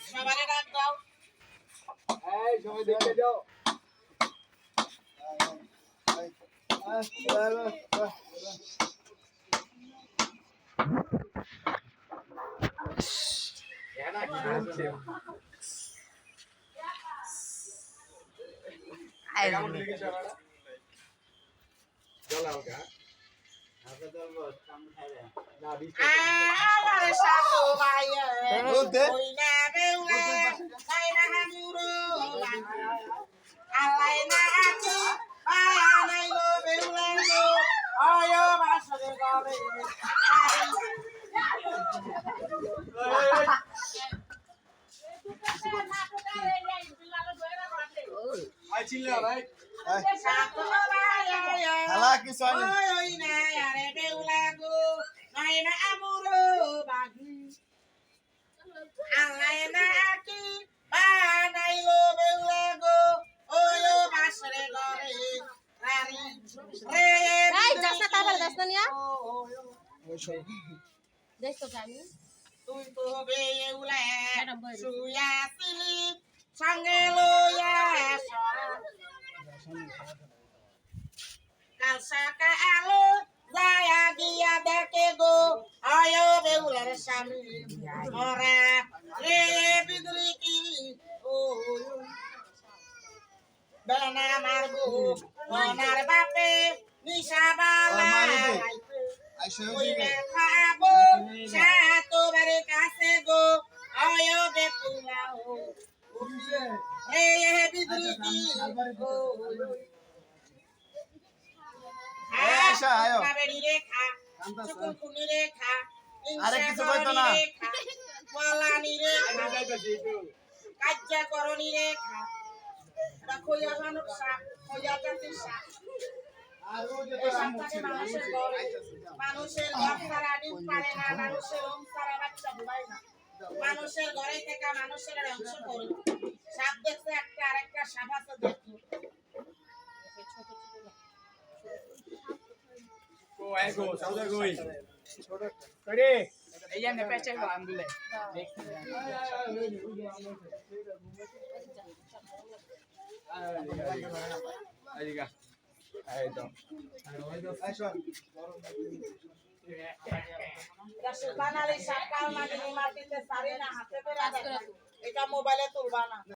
সবারে ডাক দাও। এই সবাই দেখে যাও। আমার সাথে ভাইয়া ওই না বেউলা সাইরা হানুরো আলাই না আছি পায়া নাই গো বেউলা গো আয় বাসরে গরে আই চিল্লা ভাই সাথে ভাইয়া হালা কি সয়নি ওই না আরে বেউলা গো নাই না আমুরো বাগি আলাই না আছি পায়া নাই গো বেউলা গো ওই বাসরে গরে রারি রে এই যাস না তারপরে যাস না নিয়া ওই সব দেখ তো জানি তুই তো বেউলা শুয়াছিলি সঙ্গে লইয়া কাল সকালে যায়া গিয়া দেখে গো আয় বেউলার স্বামী মরা রে বিদুরি কি ও বেনা মারগো মনার বাপে নিশাবালা আইসো ওই খাবো সাতবারে কাছে গো আয় বেপুলা ও রে বিদুরি কি ও আয়শা, আয়ো। কাবেরি রেখা চুকুকুনি রেখা আরে কিছু কইতো না। পলানি রেখা কাজ্জা করনি রেখা খইয়া মানুষ সাপ খইয়া জাতির সাপ এই সাপটাকে মানুষের ঘর ছাড়া ডিম পারে না মানুষের ওম ছাড়া বাচ্চা ডুবাই না মানুষের ঘরে থেকে মানুষের অংশ করে সাপ দেখছে একটা আরেকটা সাপ আছে দেখো ও আইগো সাউদা কই করে এই যে পেছে আঙ্গুলে আইগা আই তো আইসো সুলতান আলী সাপ কাল মাটিতে সারি না হাতে করে এটা মোবাইলে তুলবা না